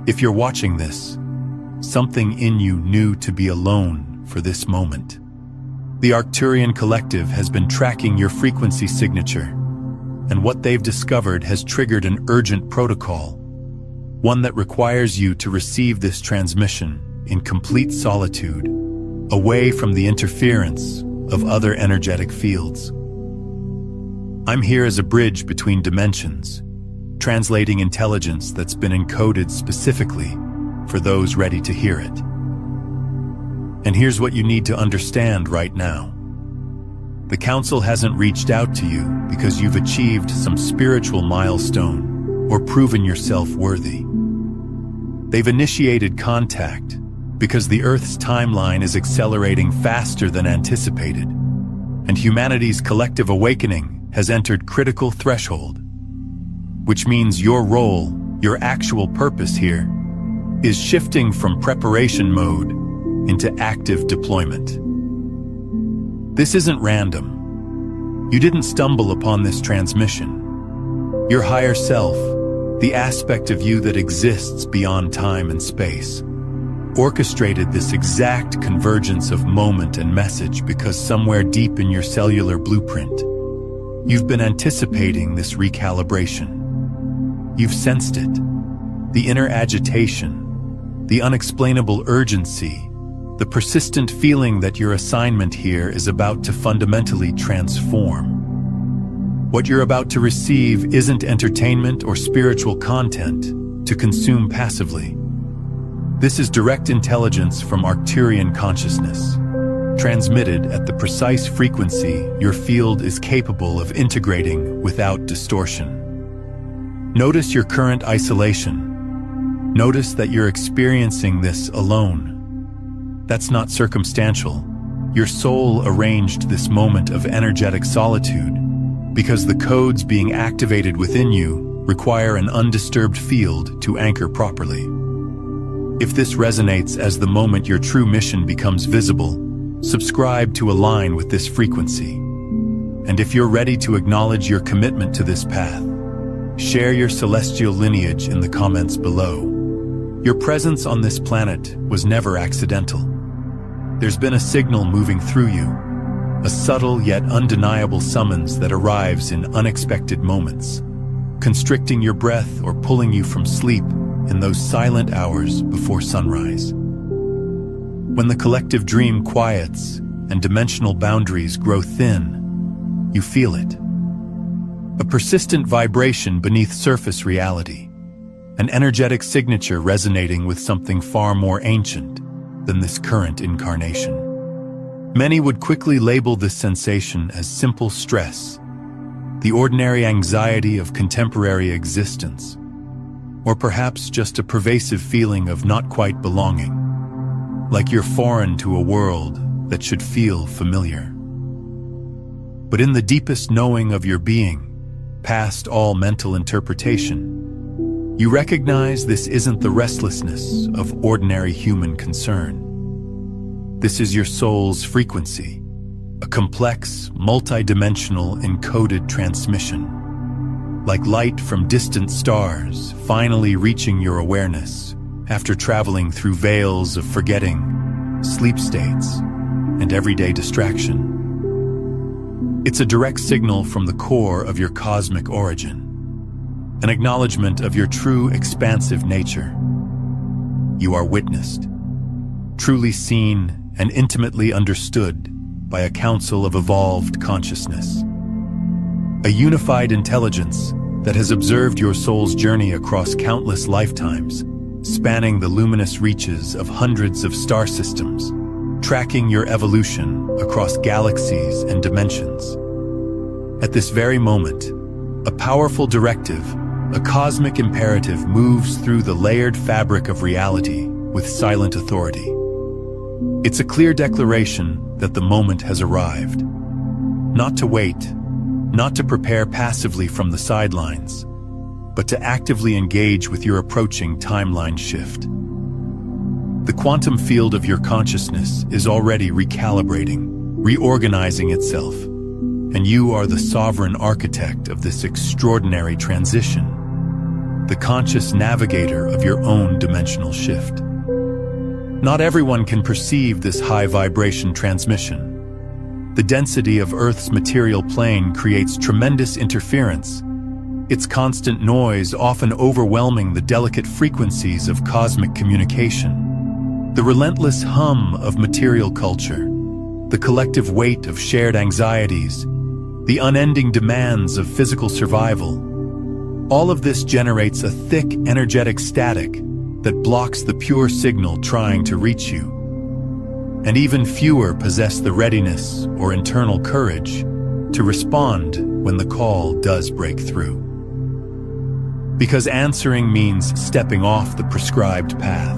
If you're watching this, something in you knew to be alone for this moment. The Arcturian collective has been tracking your frequency signature, and what they've discovered has triggered an urgent protocol, one that requires you to receive this transmission in complete solitude, away from the interference of other energetic fields. I'm here as a bridge between dimensions, translating intelligence that's been encoded specifically for those ready to hear it. And here's what you need to understand right now. The Council hasn't reached out to you because you've achieved some spiritual milestone or proven yourself worthy. They've initiated contact because the Earth's timeline is accelerating faster than anticipated, and humanity's collective awakening has entered critical threshold, which means your role, your actual purpose here, is shifting from preparation mode into active deployment. This isn't random. You didn't stumble upon this transmission. Your higher self, the aspect of you that exists beyond time and space, orchestrated this exact convergence of moment and message because somewhere deep in your cellular blueprint, you've been anticipating this recalibration. You've sensed it, the inner agitation, the unexplainable urgency, the persistent feeling that your assignment here is about to fundamentally transform. What you're about to receive isn't entertainment or spiritual content to consume passively. This is direct intelligence from Arcturian consciousness, transmitted at the precise frequency your field is capable of integrating without distortion. Notice your current isolation. Notice that you're experiencing this alone. That's not circumstantial. Your soul arranged this moment of energetic solitude because the codes being activated within you require an undisturbed field to anchor properly. If this resonates as the moment your true mission becomes visible, subscribe to align with this frequency. And if you're ready to acknowledge your commitment to this path, share your celestial lineage in the comments below. Your presence on this planet was never accidental. There's been a signal moving through you, a subtle yet undeniable summons that arrives in unexpected moments, constricting your breath or pulling you from sleep in those silent hours before sunrise. When the collective dream quiets and dimensional boundaries grow thin, you feel it. A persistent vibration beneath surface reality, an energetic signature resonating with something far more ancient than this current incarnation. Many would quickly label this sensation as simple stress, the ordinary anxiety of contemporary existence, or perhaps just a pervasive feeling of not quite belonging, like you're foreign to a world that should feel familiar. But in the deepest knowing of your being, past all mental interpretation, you recognize this isn't the restlessness of ordinary human concern. This is your soul's frequency, a complex, multidimensional encoded transmission, like light from distant stars finally reaching your awareness after traveling through veils of forgetting, sleep states, and everyday distraction. It's a direct signal from the core of your cosmic origin, an acknowledgement of your true expansive nature. You are witnessed, truly seen and intimately understood by a council of evolved consciousness. A unified intelligence that has observed your soul's journey across countless lifetimes, spanning the luminous reaches of hundreds of star systems, tracking your evolution across galaxies and dimensions. At this very moment, a powerful directive, a cosmic imperative moves through the layered fabric of reality with silent authority. It's a clear declaration that the moment has arrived. Not to wait, not to prepare passively from the sidelines, but to actively engage with your approaching timeline shift. The quantum field of your consciousness is already recalibrating, reorganizing itself, and you are the sovereign architect of this extraordinary transition. the conscious navigator of your own dimensional shift. Not everyone can perceive this high vibration transmission. The density of Earth's material plane creates tremendous interference, its constant noise often overwhelming the delicate frequencies of cosmic communication. The relentless hum of material culture, the collective weight of shared anxieties, the unending demands of physical survival, all of this generates a thick, energetic static that blocks the pure signal trying to reach you. And even fewer possess the readiness or internal courage to respond when the call does break through. Because answering means stepping off the prescribed path,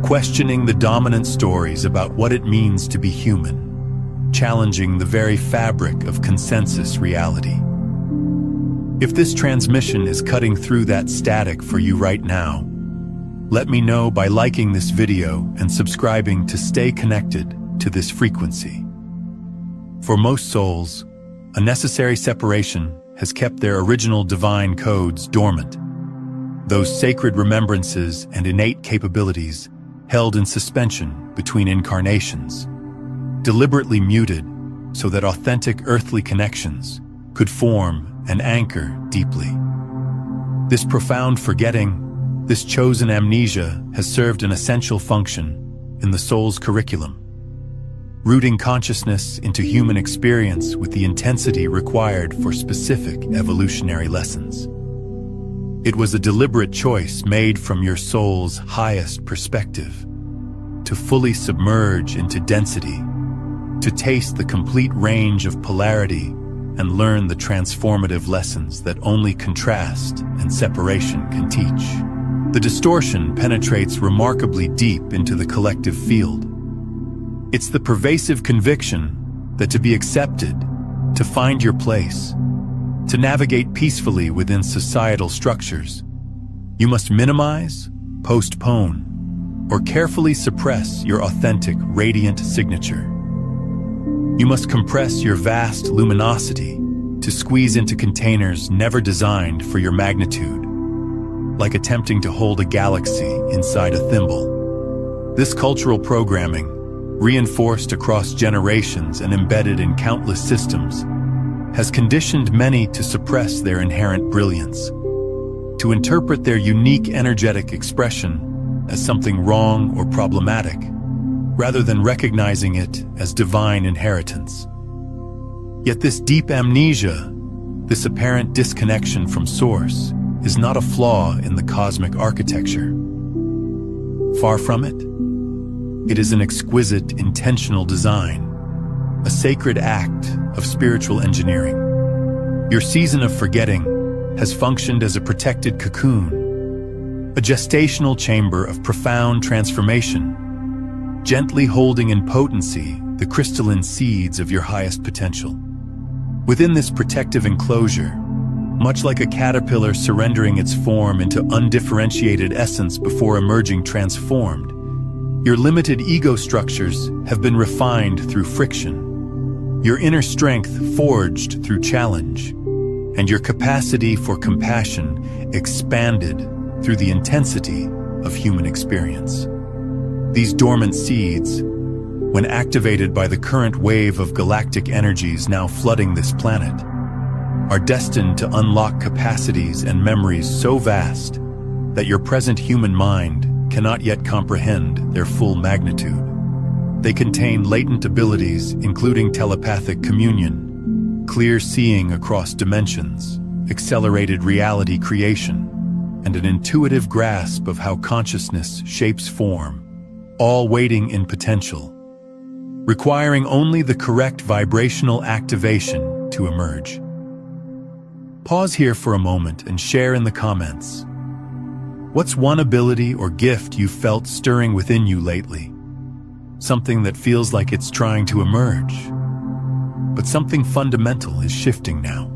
questioning the dominant stories about what it means to be human, challenging the very fabric of consensus reality. If this transmission is cutting through that static for you right now, let me know by liking this video and subscribing to stay connected to this frequency. For most souls, a necessary separation has kept their original divine codes dormant. Those sacred remembrances and innate capabilities held in suspension between incarnations, deliberately muted so that authentic earthly connections could form and anchor deeply. This profound forgetting, this chosen amnesia has served an essential function in the soul's curriculum, rooting consciousness into human experience with the intensity required for specific evolutionary lessons. It was a deliberate choice made from your soul's highest perspective, to fully submerge into density, to taste the complete range of polarity and learn the transformative lessons that only contrast and separation can teach. The distortion penetrates remarkably deep into the collective field. It's the pervasive conviction that to be accepted, to find your place, to navigate peacefully within societal structures, you must minimize, postpone, or carefully suppress your authentic, radiant signature. You must compress your vast luminosity to squeeze into containers never designed for your magnitude, like attempting to hold a galaxy inside a thimble. This cultural programming, reinforced across generations and embedded in countless systems, has conditioned many to suppress their inherent brilliance, to interpret their unique energetic expression as something wrong or problematic, rather than recognizing it as divine inheritance. Yet this deep amnesia, this apparent disconnection from source, is not a flaw in the cosmic architecture. Far from it. It is an exquisite, intentional design, a sacred act of spiritual engineering. Your season of forgetting has functioned as a protected cocoon, a gestational chamber of profound transformation, gently holding in potency the crystalline seeds of your highest potential. Within this protective enclosure, much like a caterpillar surrendering its form into undifferentiated essence before emerging transformed, your limited ego structures have been refined through friction, your inner strength forged through challenge, and your capacity for compassion expanded through the intensity of human experience. These dormant seeds, when activated by the current wave of galactic energies now flooding this planet, are destined to unlock capacities and memories so vast that your present human mind cannot yet comprehend their full magnitude. They contain latent abilities including telepathic communion, clear seeing across dimensions, accelerated reality creation, and an intuitive grasp of how consciousness shapes form, all waiting in potential, requiring only the correct vibrational activation to emerge. Pause here for a moment and share in the comments. What's one ability or gift you felt stirring within you lately? Something that feels like it's trying to emerge, but something fundamental is shifting now.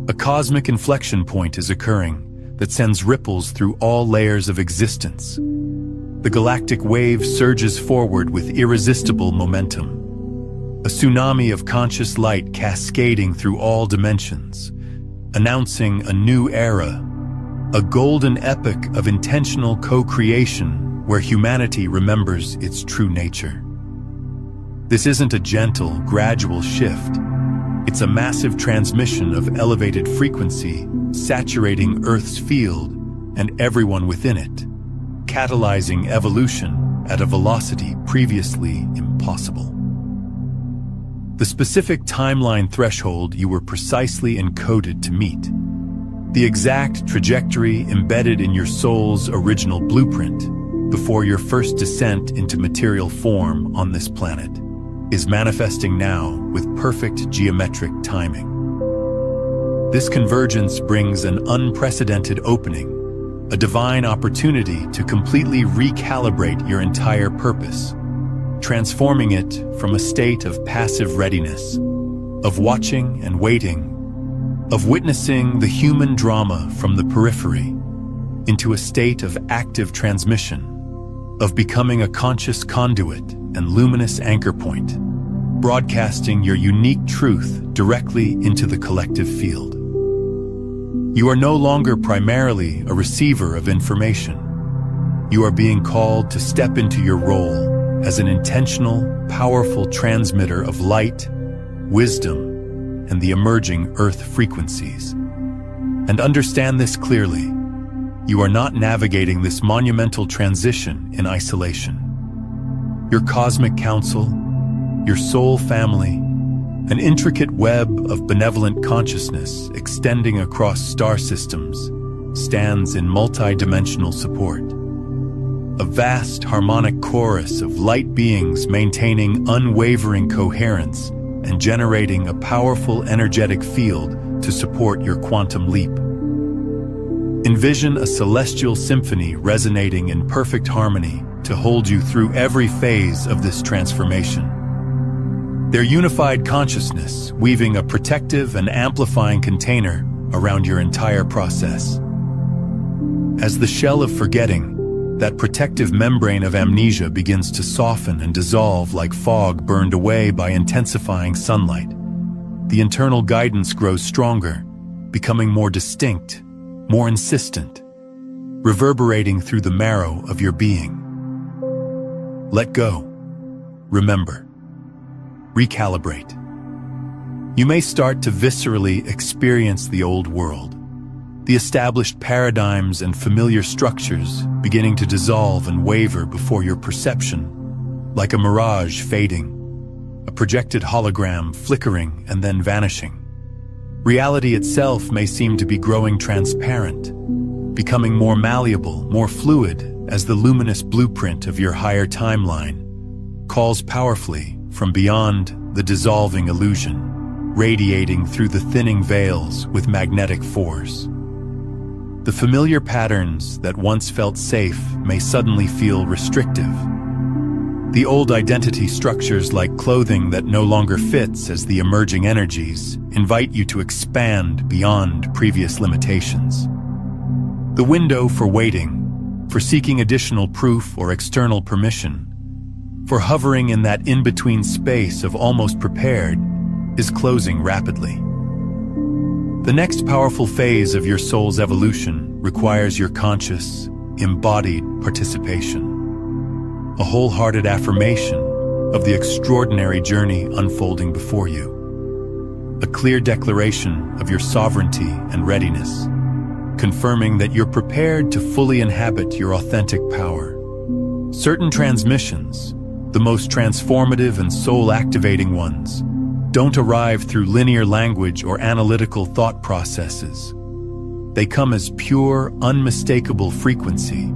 A cosmic inflection point is occurring that sends ripples through all layers of existence. The galactic wave surges forward with irresistible momentum, a tsunami of conscious light cascading through all dimensions, announcing a new era, a golden epoch of intentional co-creation where humanity remembers its true nature. This isn't a gentle, gradual shift. It's a massive transmission of elevated frequency, saturating Earth's field and everyone within it, catalyzing evolution at a velocity previously impossible. The specific timeline threshold you were precisely encoded to meet, the exact trajectory embedded in your soul's original blueprint before your first descent into material form on this planet, is manifesting now with perfect geometric timing. This convergence brings an unprecedented opening, a divine opportunity to completely recalibrate your entire purpose, transforming it from a state of passive readiness, of watching and waiting, of witnessing the human drama from the periphery, into a state of active transmission, of becoming a conscious conduit and luminous anchor point, broadcasting your unique truth directly into the collective field. You are no longer primarily a receiver of information. You are being called to step into your role as an intentional, powerful transmitter of light, wisdom, and the emerging Earth frequencies. And understand this clearly: you are not navigating this monumental transition in isolation. Your cosmic council, your soul family, an intricate web of benevolent consciousness extending across star systems, stands in multi-dimensional support. A vast harmonic chorus of light beings maintaining unwavering coherence and generating a powerful energetic field to support your quantum leap. Envision a celestial symphony resonating in perfect harmony to hold you through every phase of this transformation. Their unified consciousness weaving a protective and amplifying container around your entire process. As the shell of forgetting, that protective membrane of amnesia begins to soften and dissolve like fog burned away by intensifying sunlight, the internal guidance grows stronger, becoming more distinct, more insistent, reverberating through the marrow of your being. Let go. Remember. Recalibrate. You may start to viscerally experience the old world, the established paradigms and familiar structures beginning to dissolve and waver before your perception, like a mirage fading, a projected hologram flickering and then vanishing. Reality itself may seem to be growing transparent, becoming more malleable, more fluid, as the luminous blueprint of your higher timeline calls powerfully from beyond the dissolving illusion, radiating through the thinning veils with magnetic force. The familiar patterns that once felt safe may suddenly feel restrictive. The old identity structures like clothing that no longer fits as the emerging energies invite you to expand beyond previous limitations. The window for waiting, for seeking additional proof or external permission, for hovering in that in-between space of almost prepared, is closing rapidly. The next powerful phase of your soul's evolution requires your conscious, embodied participation, a wholehearted affirmation of the extraordinary journey unfolding before you, a clear declaration of your sovereignty and readiness, confirming that you're prepared to fully inhabit your authentic power. Certain transmissions, the most transformative and soul-activating ones, don't arrive through linear language or analytical thought processes. They come as pure, unmistakable frequency,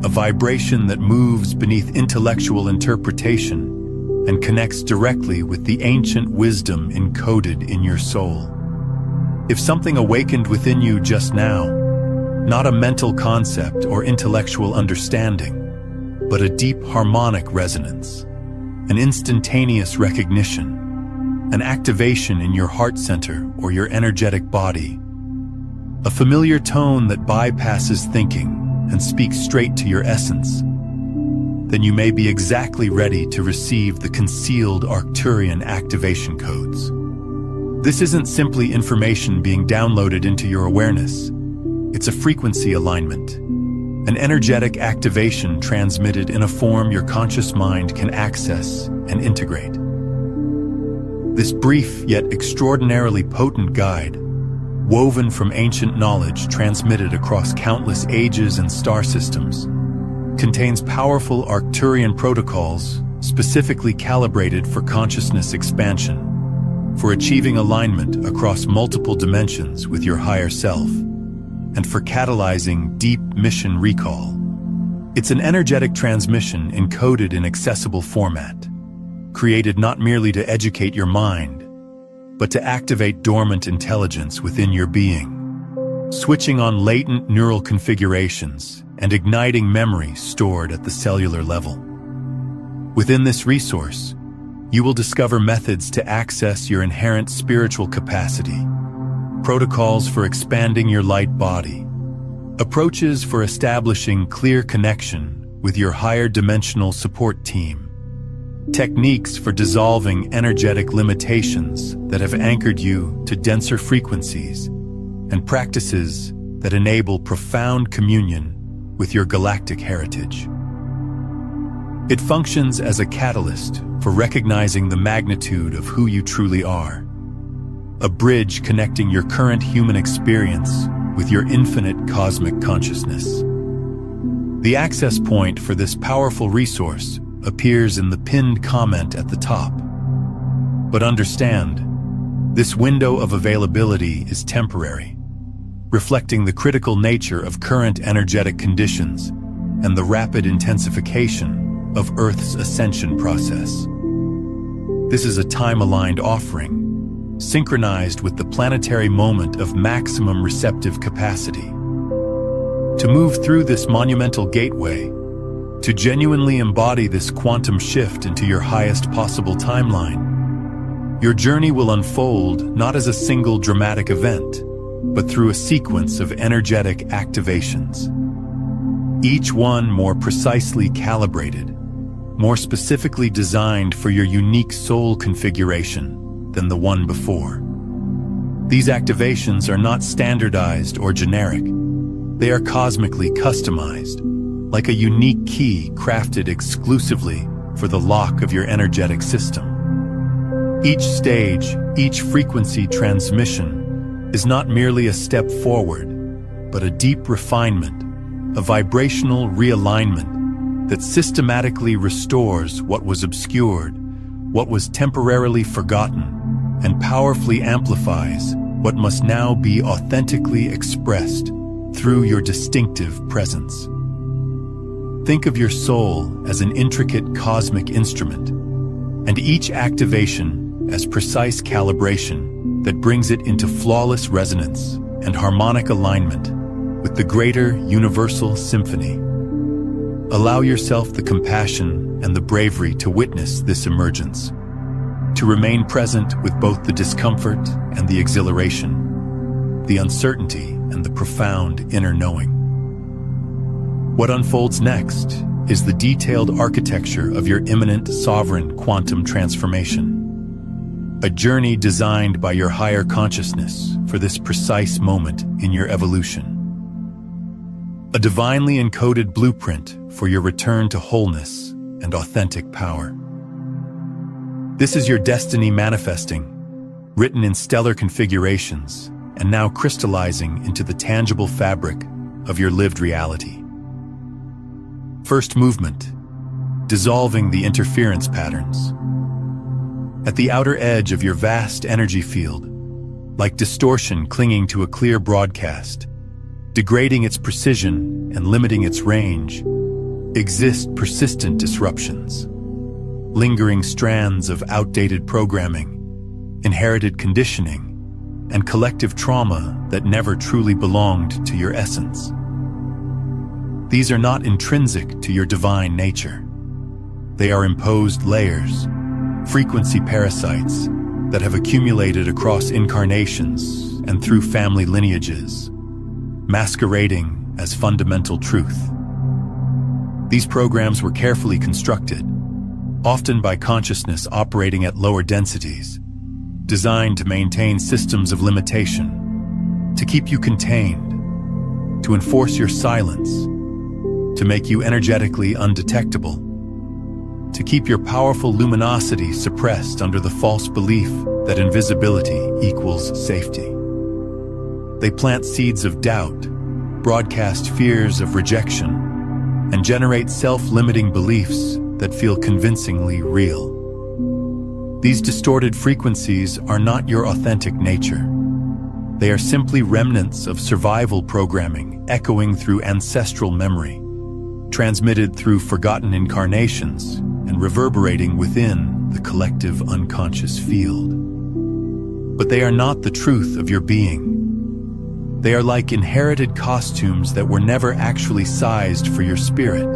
a vibration that moves beneath intellectual interpretation and connects directly with the ancient wisdom encoded in your soul. If something awakened within you just now, not a mental concept or intellectual understanding, but a deep harmonic resonance, an instantaneous recognition, an activation in your heart center or your energetic body, a familiar tone that bypasses thinking and speaks straight to your essence, then you may be exactly ready to receive the concealed Arcturian activation codes. This isn't simply information being downloaded into your awareness. It's a frequency alignment, an energetic activation transmitted in a form your conscious mind can access and integrate. This brief yet extraordinarily potent guide, woven from ancient knowledge transmitted across countless ages and star systems, contains powerful Arcturian protocols specifically calibrated for consciousness expansion, for achieving alignment across multiple dimensions with your higher self, and for catalyzing deep mission recall. It's an energetic transmission encoded in accessible format, created not merely to educate your mind, but to activate dormant intelligence within your being, switching on latent neural configurations and igniting memory stored at the cellular level. Within this resource, you will discover methods to access your inherent spiritual capacity, protocols for expanding your light body, approaches for establishing clear connection with your higher dimensional support team, techniques for dissolving energetic limitations that have anchored you to denser frequencies, and practices that enable profound communion with your galactic heritage. It functions as a catalyst for recognizing the magnitude of who you truly are, a bridge connecting your current human experience with your infinite cosmic consciousness. The access point for this powerful resource appears in the pinned comment at the top. But understand, this window of availability is temporary, reflecting the critical nature of current energetic conditions and the rapid intensification of Earth's ascension process. This is a time-aligned offering, synchronized with the planetary moment of maximum receptive capacity. To move through this monumental gateway, to genuinely embody this quantum shift into your highest possible timeline, your journey will unfold not as a single dramatic event, but through a sequence of energetic activations, each one more precisely calibrated, more specifically designed for your unique soul configuration than the one before. These activations are not standardized or generic. They are cosmically customized, like a unique key crafted exclusively for the lock of your energetic system. Each stage, each frequency transmission is not merely a step forward, but a deep refinement, a vibrational realignment that systematically restores what was obscured, what was temporarily forgotten, and powerfully amplifies what must now be authentically expressed through your distinctive presence. Think of your soul as an intricate cosmic instrument, and each activation as precise calibration that brings it into flawless resonance and harmonic alignment with the greater universal symphony. Allow yourself the compassion and the bravery to witness this emergence, to remain present with both the discomfort and the exhilaration, the uncertainty and the profound inner knowing. What unfolds next is the detailed architecture of your imminent sovereign quantum transformation, a journey designed by your higher consciousness for this precise moment in your evolution. A divinely encoded blueprint for your return to wholeness and authentic power. This is your destiny manifesting, written in stellar configurations and now crystallizing into the tangible fabric of your lived reality. First movement, dissolving the interference patterns. At the outer edge of your vast energy field, like distortion clinging to a clear broadcast, degrading its precision and limiting its range, exist persistent disruptions, lingering strands of outdated programming, inherited conditioning, and collective trauma that never truly belonged to your essence. These are not intrinsic to your divine nature. They are imposed layers, frequency parasites that have accumulated across incarnations and through family lineages, masquerading as fundamental truth. These programs were carefully constructed, often by consciousness operating at lower densities, designed to maintain systems of limitation, to keep you contained, to enforce your silence, to make you energetically undetectable, to keep your powerful luminosity suppressed under the false belief that invisibility equals safety. They plant seeds of doubt, broadcast fears of rejection, and generate self-limiting beliefs that feel convincingly real. These distorted frequencies are not your authentic nature. They are simply remnants of survival programming echoing through ancestral memory, transmitted through forgotten incarnations and reverberating within the collective unconscious field. But they are not the truth of your being. They are like inherited costumes that were never actually sized for your spirit,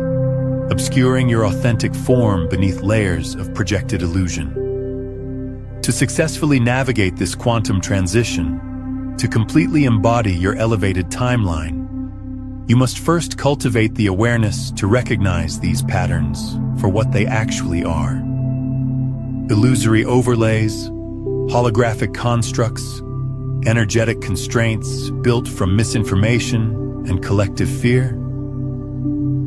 obscuring your authentic form beneath layers of projected illusion. To successfully navigate this quantum transition, to completely embody your elevated timeline, you must first cultivate the awareness to recognize these patterns for what they actually are. Illusory overlays, holographic constructs, energetic constraints built from misinformation and collective fear.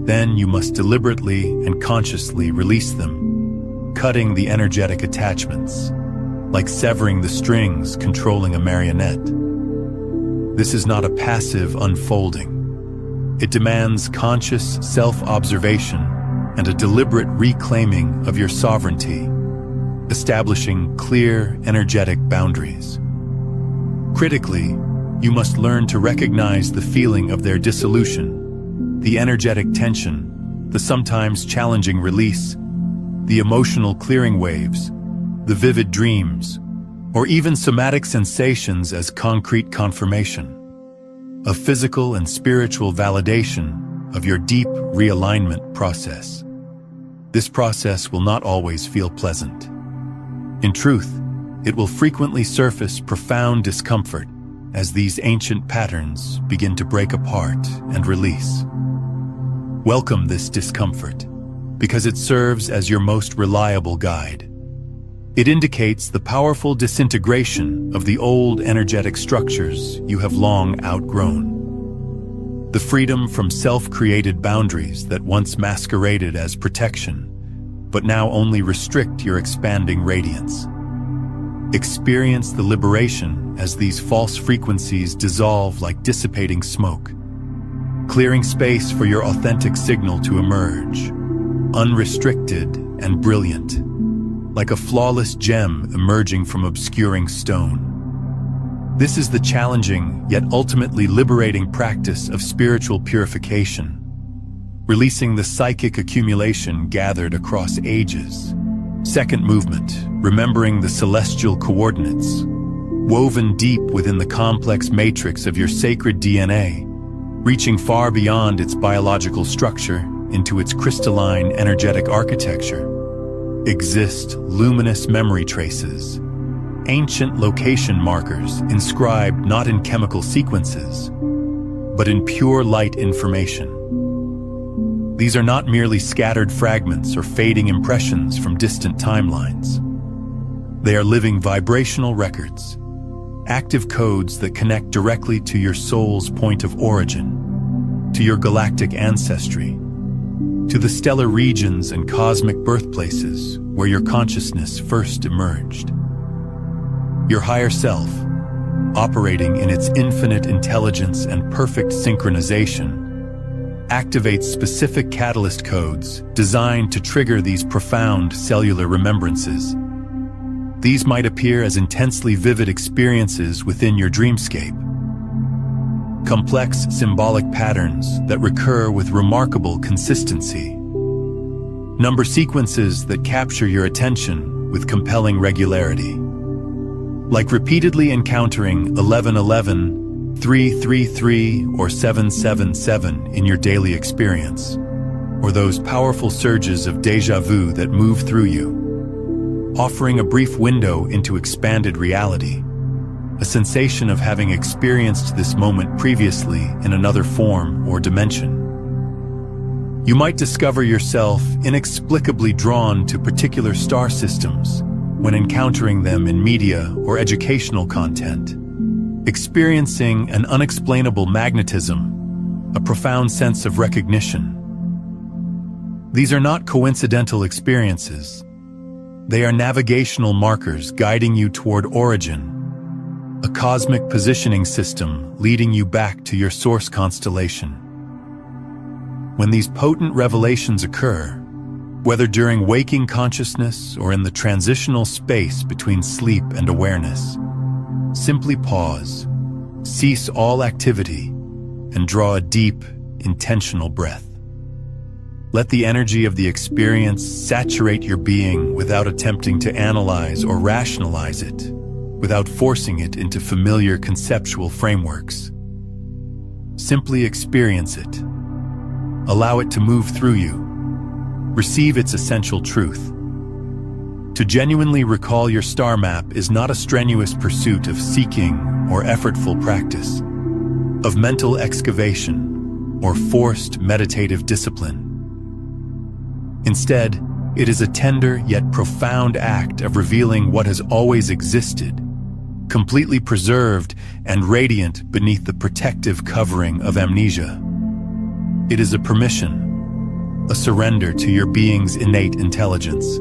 Then you must deliberately and consciously release them, cutting the energetic attachments, like severing the strings controlling a marionette. This is not a passive unfolding. It demands conscious self-observation and a deliberate reclaiming of your sovereignty, establishing clear, energetic boundaries. Critically, you must learn to recognize the feeling of their dissolution, the energetic tension, the sometimes challenging release, the emotional clearing waves, the vivid dreams, or even somatic sensations as concrete confirmation, a physical and spiritual validation of your deep realignment process. This process will not always feel pleasant. In truth, it will frequently surface profound discomfort as these ancient patterns begin to break apart and release. Welcome this discomfort, because it serves as your most reliable guide. It indicates the powerful disintegration of the old energetic structures you have long outgrown. The freedom from self-created boundaries that once masqueraded as protection, but now only restrict your expanding radiance. Experience the liberation as these false frequencies dissolve like dissipating smoke, clearing space for your authentic signal to emerge, unrestricted and brilliant, like a flawless gem emerging from obscuring stone. This is the challenging yet ultimately liberating practice of spiritual purification, releasing the psychic accumulation gathered across ages. Second movement, remembering the celestial coordinates, woven deep within the complex matrix of your sacred DNA, reaching far beyond its biological structure into its crystalline energetic architecture, exist luminous memory traces, ancient location markers inscribed not in chemical sequences, but in pure light information. These are not merely scattered fragments or fading impressions from distant timelines. They are living vibrational records, active codes that connect directly to your soul's point of origin, to your galactic ancestry, to the stellar regions and cosmic birthplaces where your consciousness first emerged. Your higher self, operating in its infinite intelligence and perfect synchronization, activates specific catalyst codes designed to trigger these profound cellular remembrances. These might appear as intensely vivid experiences within your dreamscape, complex symbolic patterns that recur with remarkable consistency, number sequences that capture your attention with compelling regularity, like repeatedly encountering 1111, 333, or 777 in your daily experience, or those powerful surges of déjà vu that move through you, offering a brief window into expanded reality, a sensation of having experienced this moment previously in another form or dimension. You might discover yourself inexplicably drawn to particular star systems when encountering them in media or educational content, experiencing an unexplainable magnetism a profound sense of recognition. These are not coincidental experiences. They are navigational markers guiding you toward origin, a cosmic positioning system leading you back to your source constellation. When these potent revelations occur, whether during waking consciousness or in the transitional space between sleep and awareness, simply pause, cease all activity, and draw a deep, intentional breath. Let the energy of the experience saturate your being without attempting to analyze or rationalize it, without forcing it into familiar conceptual frameworks. Simply experience it. Allow it to move through you. Receive its essential truth. To genuinely recall your star map is not a strenuous pursuit of seeking or effortful practice, of mental excavation or forced meditative discipline. Instead, it is a tender yet profound act of revealing what has always existed, completely preserved and radiant beneath the protective covering of amnesia. It is a permission, a surrender to your being's innate intelligence,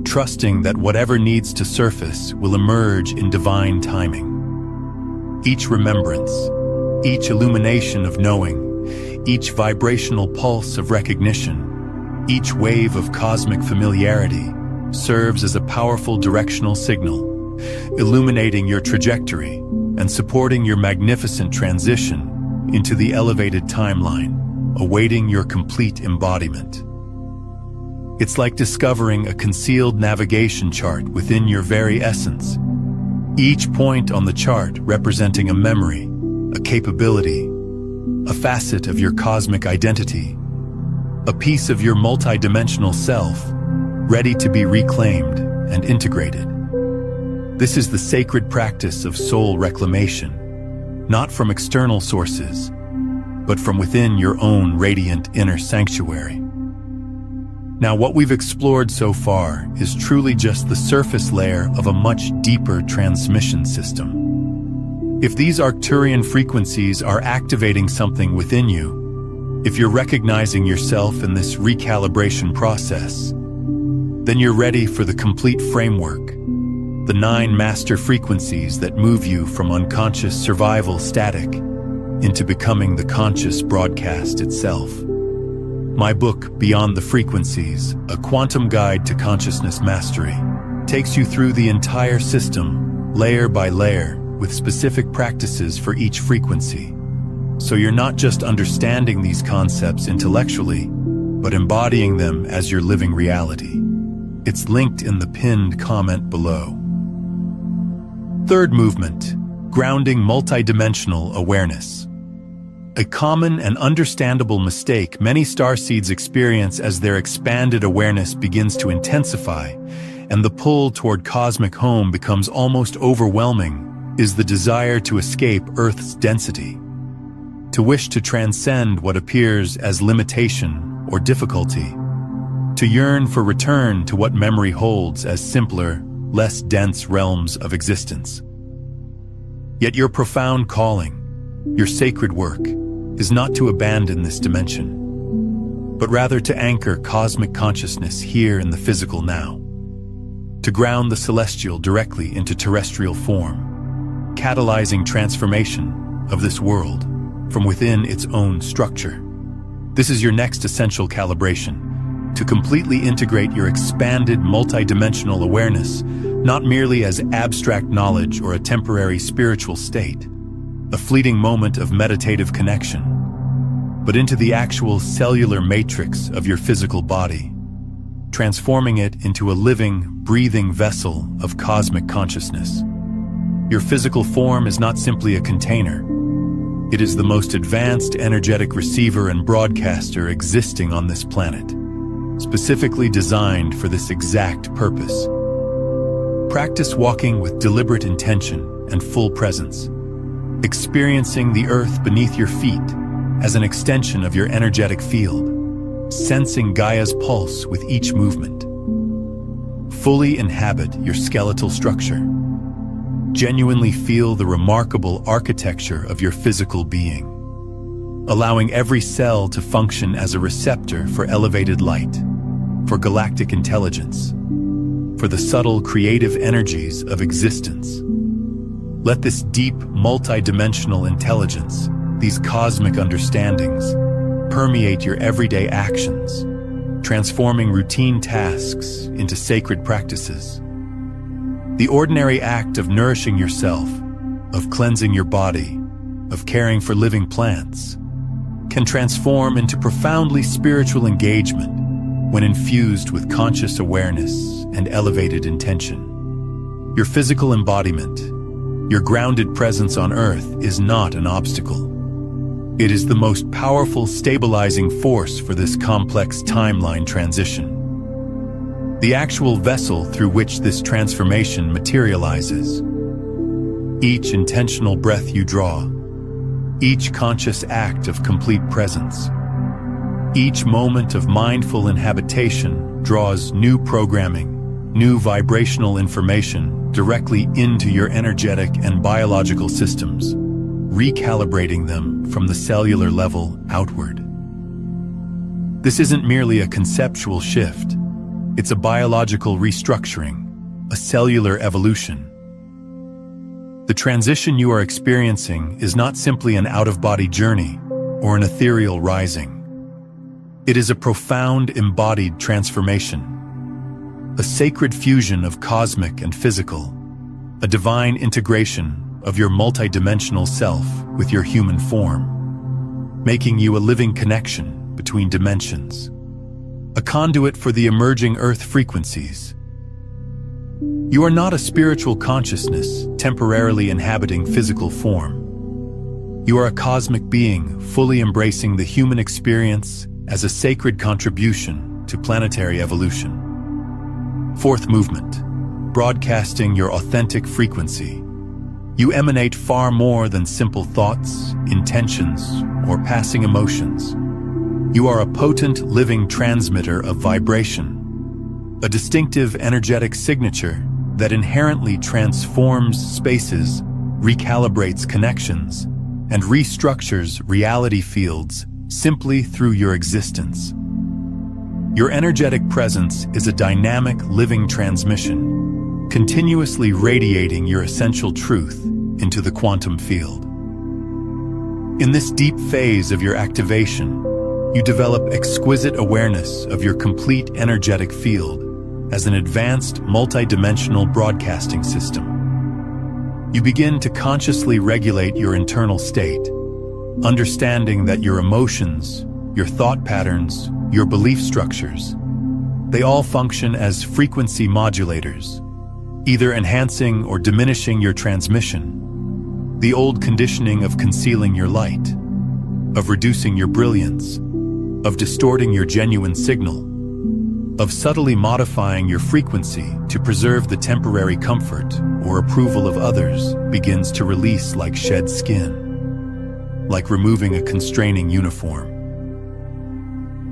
trusting that whatever needs to surface will emerge in divine timing. Each remembrance, each illumination of knowing, each vibrational pulse of recognition, each wave of cosmic familiarity serves as a powerful directional signal, illuminating your trajectory and supporting your magnificent transition into the elevated timeline, awaiting your complete embodiment. It's like discovering a concealed navigation chart within your very essence, each point on the chart representing a memory, a capability, a facet of your cosmic identity, a piece of your multidimensional self, ready to be reclaimed and integrated. This is the sacred practice of soul reclamation, not from external sources, but from within your own radiant inner sanctuary. Now, what we've explored so far is truly just the surface layer of a much deeper transmission system. If these Arcturian frequencies are activating something within you, if you're recognizing yourself in this recalibration process, then you're ready for the complete framework, the 9 master frequencies that move you from unconscious survival static into becoming the conscious broadcast itself. My book, Beyond the Frequencies, A Quantum Guide to Consciousness Mastery, takes you through the entire system, layer by layer, with specific practices for each frequency. So you're not just understanding these concepts intellectually, but embodying them as your living reality. It's linked in the pinned comment below. Third movement, grounding multidimensional awareness. A common and understandable mistake many starseeds experience as their expanded awareness begins to intensify and the pull toward cosmic home becomes almost overwhelming is the desire to escape Earth's density, to wish to transcend what appears as limitation or difficulty, to yearn for return to what memory holds as simpler, less dense realms of existence. Yet your profound calling, your sacred work, is not to abandon this dimension, but rather to anchor cosmic consciousness here in the physical now, to ground the celestial directly into terrestrial form, catalyzing transformation of this world from within its own structure. This is your next essential calibration, to completely integrate your expanded multidimensional awareness, not merely as abstract knowledge or a temporary spiritual state, a fleeting moment of meditative connection, but into the actual cellular matrix of your physical body, transforming it into a living, breathing vessel of cosmic consciousness. Your physical form is not simply a container. It is the most advanced energetic receiver and broadcaster existing on this planet, specifically designed for this exact purpose. Practice walking with deliberate intention and full presence, experiencing the earth beneath your feet as an extension of your energetic field, sensing Gaia's pulse with each movement. Fully inhabit your skeletal structure. Genuinely feel the remarkable architecture of your physical being. allowing every cell to function as a receptor for elevated light, for galactic intelligence, for the subtle creative energies of existence. Let this deep, multi-dimensional intelligence, these cosmic understandings, permeate your everyday actions, transforming routine tasks into sacred practices. The ordinary act of nourishing yourself, of cleansing your body, of caring for living plants, can transform into profoundly spiritual engagement when infused with conscious awareness and elevated intention. Your physical embodiment, your grounded presence on Earth, is not an obstacle. It is the most powerful stabilizing force for this complex timeline transition. The actual vessel through which this transformation materializes. Each intentional breath you draw, each conscious act of complete presence, each moment of mindful inhabitation draws new programming, new vibrational information directly into your energetic and biological systems, recalibrating them from the cellular level outward. This isn't merely a conceptual shift, it's a biological restructuring, a cellular evolution. The transition you are experiencing is not simply an out-of-body journey or an ethereal rising. It is a profound embodied transformation, a sacred fusion of cosmic and physical, a divine integration of your multidimensional self with your human form, making you a living connection between dimensions, a conduit for the emerging Earth frequencies. You are not a spiritual consciousness temporarily inhabiting physical form. You are a cosmic being fully embracing the human experience as a sacred contribution to planetary evolution. Fourth movement, broadcasting your authentic frequency. You emanate far more than simple thoughts, intentions, or passing emotions. You are a potent living transmitter of vibration, a distinctive energetic signature that inherently transforms spaces, recalibrates connections, and restructures reality fields simply through your existence. Your energetic presence is a dynamic living transmission, continuously radiating your essential truth into the quantum field. In this deep phase of your activation, you develop exquisite awareness of your complete energetic field as an advanced multidimensional broadcasting system. You begin to consciously regulate your internal state, understanding that your emotions, your thought patterns, your belief structures, they all function as frequency modulators, either enhancing or diminishing your transmission, the old conditioning of concealing your light, of reducing your brilliance, of distorting your genuine signal, of subtly modifying your frequency to preserve the temporary comfort or approval of others begins to release like shed skin, like removing a constraining uniform.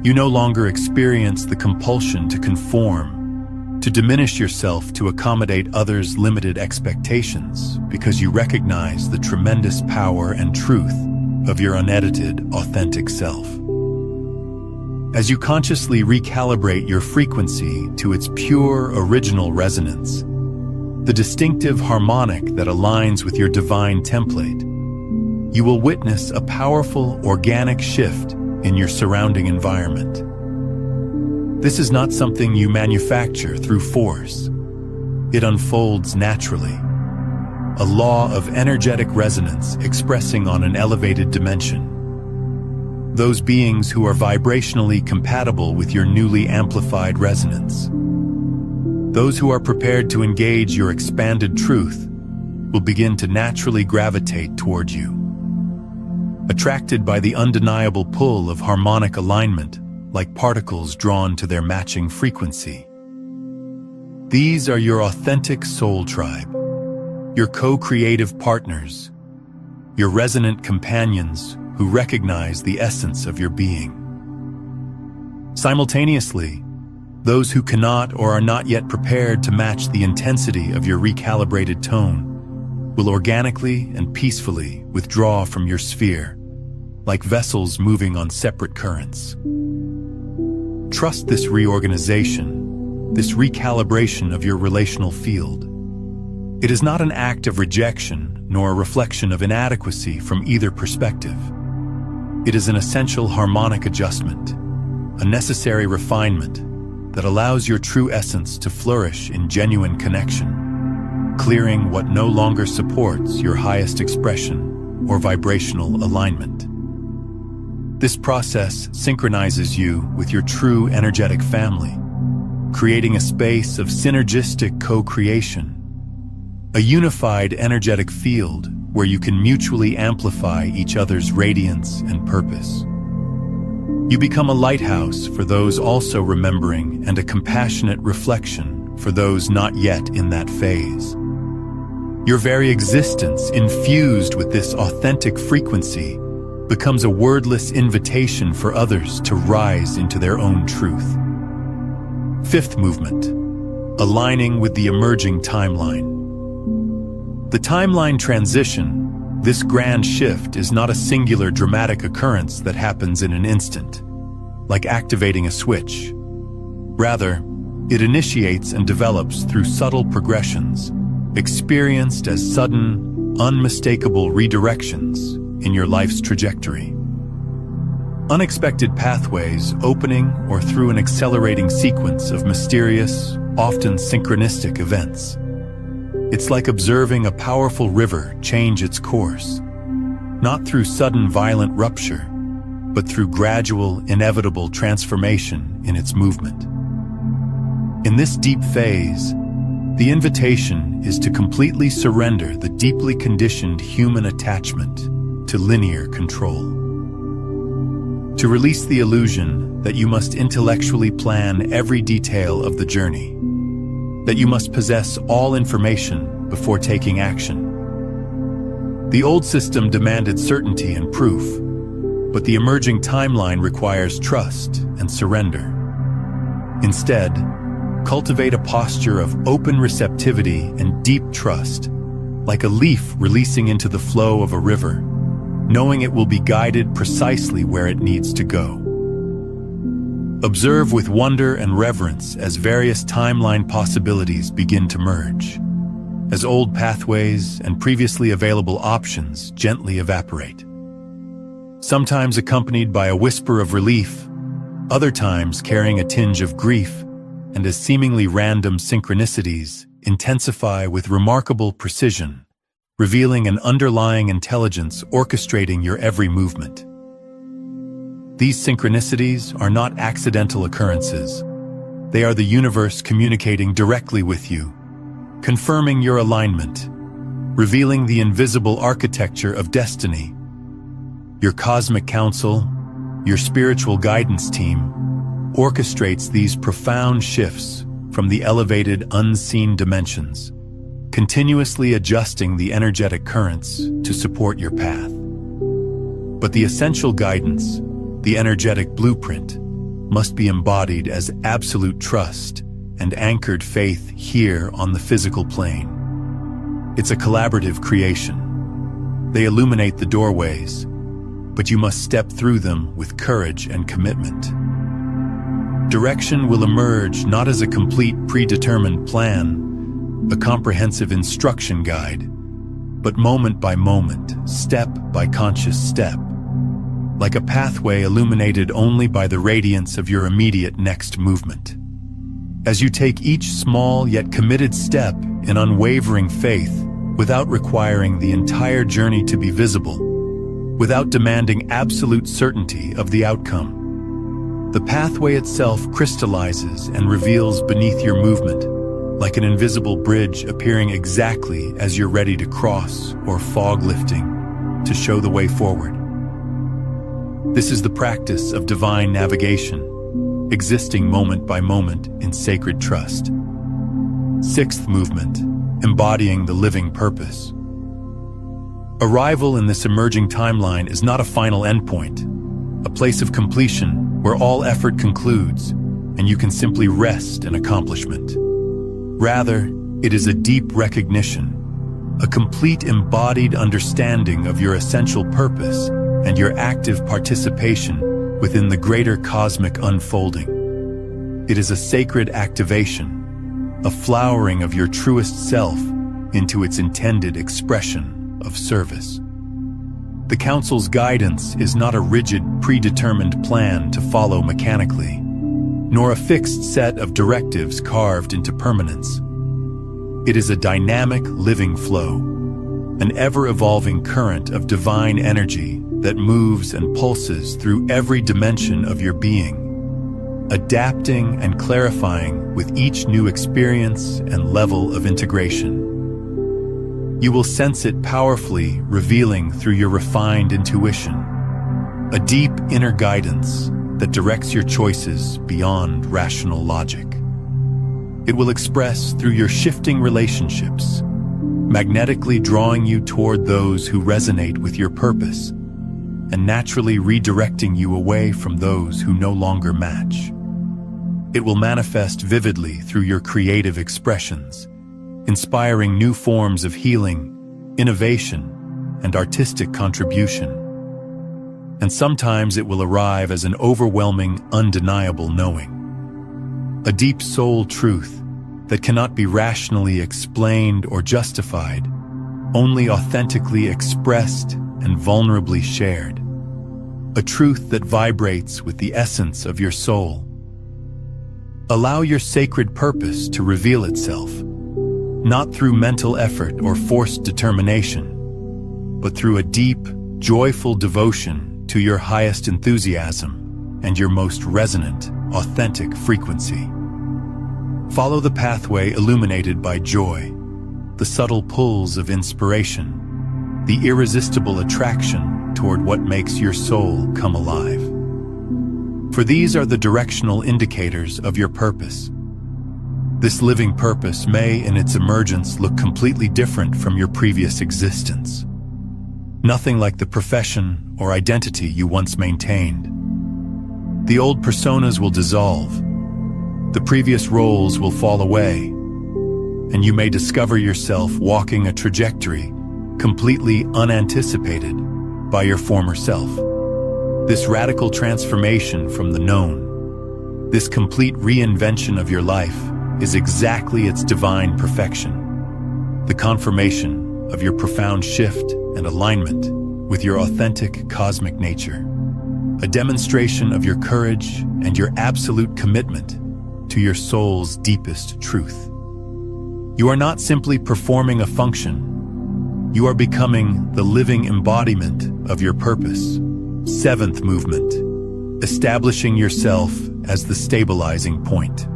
You no longer experience the compulsion to conform, to diminish yourself to accommodate others' limited expectations because you recognize the tremendous power and truth of your unedited, authentic self. As you consciously recalibrate your frequency to its pure, original resonance, the distinctive harmonic that aligns with your divine template, you will witness a powerful, organic shift in your surrounding environment. This is not something you manufacture through force. It unfolds naturally, a law of energetic resonance expressing on an elevated dimension. Those beings who are vibrationally compatible with your newly amplified resonance. Those who are prepared to engage your expanded truth will begin to naturally gravitate toward you, attracted by the undeniable pull of harmonic alignment, like particles drawn to their matching frequency. These are your authentic soul tribe, your co-creative partners, your resonant companions who recognize the essence of your being. Simultaneously, those who cannot or are not yet prepared to match the intensity of your recalibrated tone will organically and peacefully withdraw from your sphere, like vessels moving on separate currents. Trust this reorganization, this recalibration of your relational field. It is not an act of rejection nor a reflection of inadequacy from either perspective. It is an essential harmonic adjustment, a necessary refinement that allows your true essence to flourish in genuine connection, clearing what no longer supports your highest expression or vibrational alignment. This process synchronizes you with your true energetic family, creating a space of synergistic co-creation, a unified energetic field where you can mutually amplify each other's radiance and purpose. You become a lighthouse for those also remembering and a compassionate reflection for those not yet in that phase. Your very existence, infused with this authentic frequency, becomes a wordless invitation for others to rise into their own truth. Fifth movement, aligning with the emerging timeline. The timeline transition, this grand shift, is not a singular dramatic occurrence that happens in an instant, like activating a switch. Rather, it initiates and develops through subtle progressions, experienced as sudden, unmistakable redirections in your life's trajectory. Unexpected pathways opening or through an accelerating sequence of mysterious, often synchronistic events. It's like observing a powerful river change its course, not through sudden violent rupture, but through gradual, inevitable transformation in its movement. In this deep phase, the invitation is to completely surrender the deeply conditioned human attachment to linear control. To release the illusion that you must intellectually plan every detail of the journey, that you must possess all information before taking action. The old system demanded certainty and proof, but the emerging timeline requires trust and surrender. Instead, cultivate a posture of open receptivity and deep trust, like a leaf releasing into the flow of a river, knowing it will be guided precisely where it needs to go. Observe with wonder and reverence as various timeline possibilities begin to merge, as old pathways and previously available options gently evaporate. Sometimes accompanied by a whisper of relief, other times carrying a tinge of grief, and as seemingly random synchronicities intensify with remarkable precision, revealing an underlying intelligence orchestrating your every movement. These synchronicities are not accidental occurrences. They are the universe communicating directly with you, confirming your alignment, revealing the invisible architecture of destiny. Your cosmic council, your spiritual guidance team, orchestrates these profound shifts from the elevated, unseen dimensions, continuously adjusting the energetic currents to support your path. But the essential guidance, the energetic blueprint, must be embodied as absolute trust and anchored faith here on the physical plane. It's a collaborative creation. They illuminate the doorways, but you must step through them with courage and commitment. Direction will emerge not as a complete predetermined plan, a comprehensive instruction guide, but moment by moment, step by conscious step, like a pathway illuminated only by the radiance of your immediate next movement. As you take each small yet committed step in unwavering faith, without requiring the entire journey to be visible, without demanding absolute certainty of the outcome, the pathway itself crystallizes and reveals beneath your movement, like an invisible bridge appearing exactly as you're ready to cross or fog lifting to show the way forward. This is the practice of divine navigation, existing moment by moment in sacred trust. Sixth movement, embodying the living purpose. Arrival in this emerging timeline is not a final endpoint, a place of completion where all effort concludes and you can simply rest in accomplishment. Rather, it is a deep recognition, a complete embodied understanding of your essential purpose and your active participation within the greater cosmic unfolding. It is a sacred activation, a flowering of your truest self into its intended expression of service. The Council's guidance is not a rigid, predetermined plan to follow mechanically, nor a fixed set of directives carved into permanence. It is a dynamic, living flow, an ever-evolving current of divine energy that moves and pulses through every dimension of your being, adapting and clarifying with each new experience and level of integration. You will sense it powerfully revealing through your refined intuition, a deep inner guidance that directs your choices beyond rational logic. It will express through your shifting relationships, magnetically drawing you toward those who resonate with your purpose, and naturally redirecting you away from those who no longer match. It will manifest vividly through your creative expressions, inspiring new forms of healing, innovation, and artistic contribution. And sometimes it will arrive as an overwhelming, undeniable knowing, a deep soul truth that cannot be rationally explained or justified, only authentically expressed and vulnerably shared, a truth that vibrates with the essence of your soul. Allow your sacred purpose to reveal itself, not through mental effort or forced determination, but through a deep, joyful devotion to your highest enthusiasm and your most resonant, authentic frequency. Follow the pathway illuminated by joy, the subtle pulls of inspiration, the irresistible attraction toward what makes your soul come alive. For these are the directional indicators of your purpose. This living purpose may, in its emergence, look completely different from your previous existence. Nothing like the profession or identity you once maintained. The old personas will dissolve, the previous roles will fall away, and you may discover yourself walking a trajectory completely unanticipated by your former self. This radical transformation from the known, this complete reinvention of your life, is exactly its divine perfection, the confirmation of your profound shift and alignment with your authentic cosmic nature, a demonstration of your courage and your absolute commitment to your soul's deepest truth. You are not simply performing a function, you are becoming the living embodiment of your purpose. Seventh movement, establishing yourself as the stabilizing point.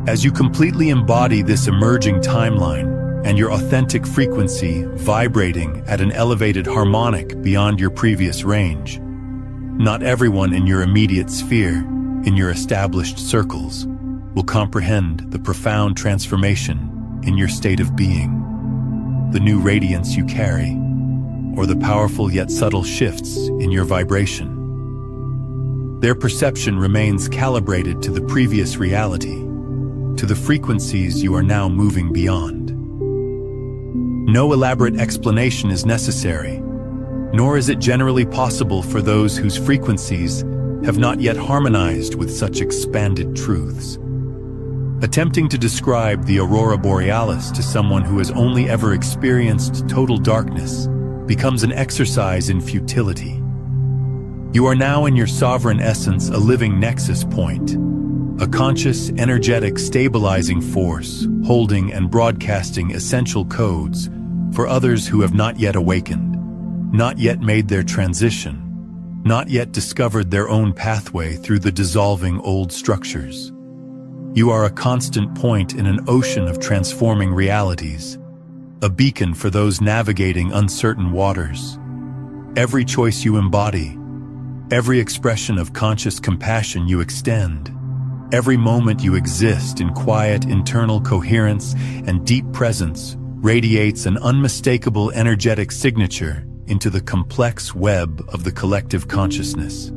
As you completely embody this emerging timeline and your authentic frequency vibrating at an elevated harmonic beyond your previous range, not everyone in your immediate sphere, in your established circles, will comprehend the profound transformation in your state of being, the new radiance you carry, or the powerful yet subtle shifts in your vibration. Their perception remains calibrated to the previous reality, to the frequencies you are now moving beyond. No elaborate explanation is necessary, nor is it generally possible for those whose frequencies have not yet harmonized with such expanded truths. Attempting to describe the aurora borealis to someone who has only ever experienced total darkness becomes an exercise in futility. You are now in your sovereign essence a living nexus point, a conscious, energetic, stabilizing force, holding and broadcasting essential codes for others who have not yet awakened, not yet made their transition, not yet discovered their own pathway through the dissolving old structures. You are a constant point in an ocean of transforming realities, a beacon for those navigating uncertain waters. Every choice you embody, every expression of conscious compassion you extend, every moment you exist in quiet internal coherence and deep presence radiates an unmistakable energetic signature into the complex web of the collective consciousness,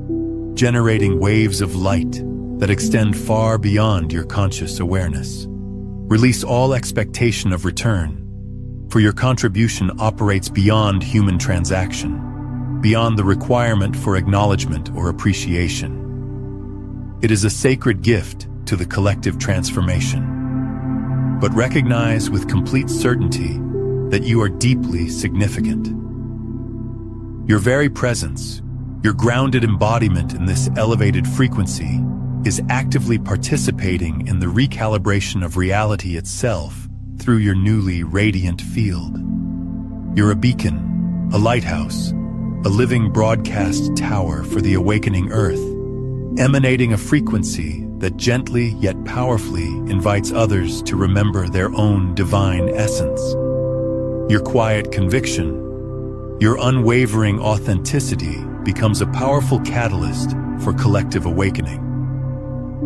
generating waves of light that extend far beyond your conscious awareness. Release all expectation of return, for your contribution operates beyond human transaction. beyond the requirement for acknowledgement or appreciation. It is a sacred gift to the collective transformation. But recognize with complete certainty that you are deeply significant. Your very presence, your grounded embodiment in this elevated frequency, is actively participating in the recalibration of reality itself through your newly radiant field. You're a beacon, a lighthouse, a living broadcast tower for the awakening earth, emanating a frequency that gently yet powerfully invites others to remember their own divine essence. Your quiet conviction, your unwavering authenticity becomes a powerful catalyst for collective awakening.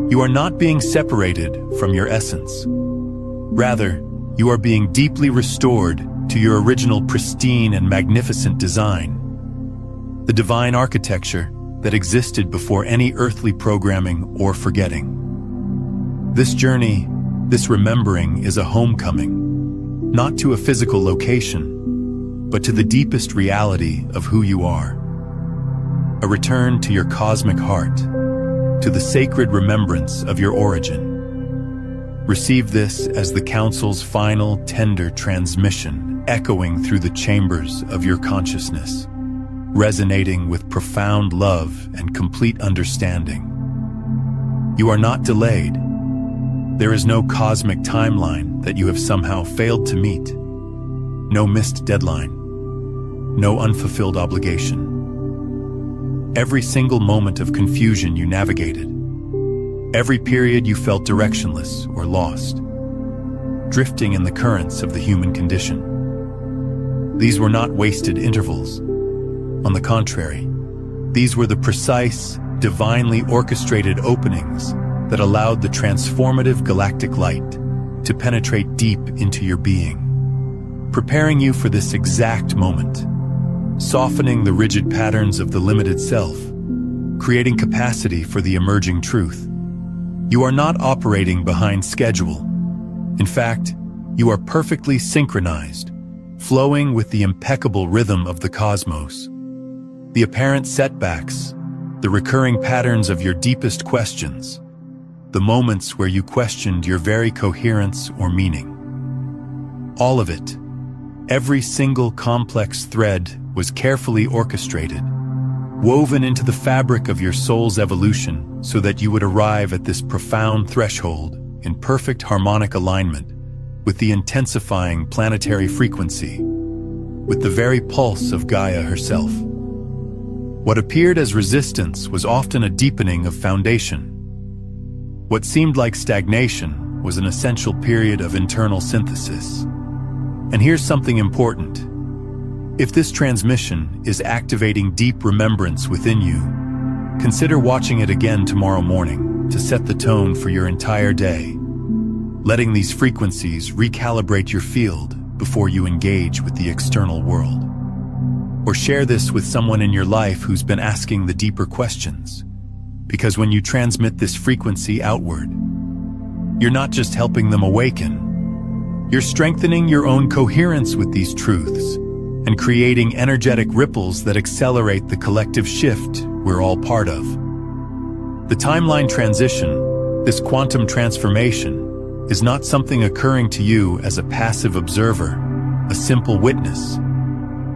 You are not being separated from your essence. Rather, you are being deeply restored to your original pristine and magnificent design. The divine architecture that existed before any earthly programming or forgetting. This journey, this remembering, is a homecoming, not to a physical location, but to the deepest reality of who you are. A return to your cosmic heart, to the sacred remembrance of your origin. Receive this as the Council's final tender transmission, echoing through the chambers of your consciousness, resonating with profound love and complete understanding. You are not delayed. There is no cosmic timeline that you have somehow failed to meet. No missed deadline. No unfulfilled obligation. Every single moment of confusion you navigated. Every period you felt directionless or lost, drifting in the currents of the human condition. These were not wasted intervals. On the contrary, these were the precise, divinely orchestrated openings that allowed the transformative galactic light to penetrate deep into your being, preparing you for this exact moment, softening the rigid patterns of the limited self, creating capacity for the emerging truth. You are not operating behind schedule. In fact, you are perfectly synchronized, flowing with the impeccable rhythm of the cosmos. The apparent setbacks, the recurring patterns of your deepest questions, the moments where you questioned your very coherence or meaning. All of it, every single complex thread was carefully orchestrated, woven into the fabric of your soul's evolution so that you would arrive at this profound threshold in perfect harmonic alignment with the intensifying planetary frequency, with the very pulse of Gaia herself. What appeared as resistance was often a deepening of foundation. What seemed like stagnation was an essential period of internal synthesis. And here's something important. If this transmission is activating deep remembrance within you, consider watching it again tomorrow morning to set the tone for your entire day, letting these frequencies recalibrate your field before you engage with the external world. Or share this with someone in your life who's been asking the deeper questions. Because when you transmit this frequency outward, you're not just helping them awaken, you're strengthening your own coherence with these truths and creating energetic ripples that accelerate the collective shift we're all part of. The timeline transition, this quantum transformation, is not something occurring to you as a passive observer, a simple witness.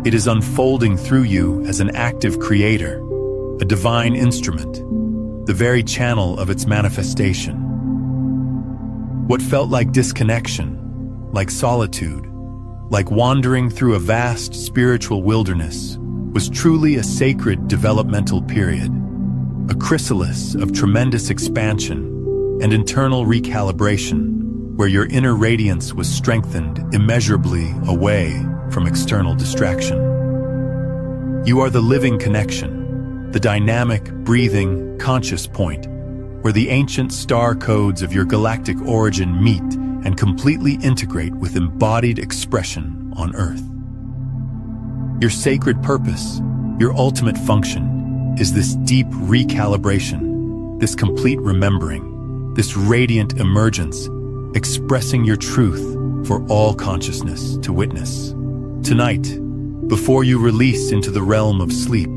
It is unfolding through you as an active creator, a divine instrument, the very channel of its manifestation. What felt like disconnection, like solitude, like wandering through a vast spiritual wilderness, was truly a sacred developmental period, a chrysalis of tremendous expansion and internal recalibration, where your inner radiance was strengthened immeasurably away from external distraction. You are the living connection, the dynamic, breathing, conscious point, where the ancient star codes of your galactic origin meet and completely integrate with embodied expression on Earth. Your sacred purpose, your ultimate function, is this deep recalibration, this complete remembering, this radiant emergence, expressing your truth for all consciousness to witness. Tonight, Before you release into the realm of sleep,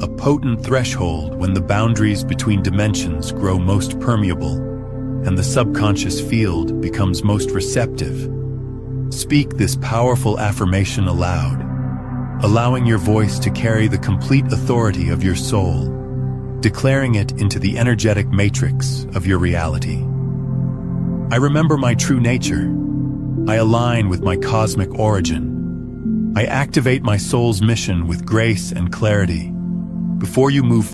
a potent threshold when the boundaries between dimensions grow most permeable and the subconscious field becomes most receptive. Speak this powerful affirmation aloud, allowing your voice to carry the complete authority of your soul, declaring it into the energetic matrix of your reality. I remember my true nature. I align with my cosmic origin. I activate my soul's mission with grace and clarity. Before you move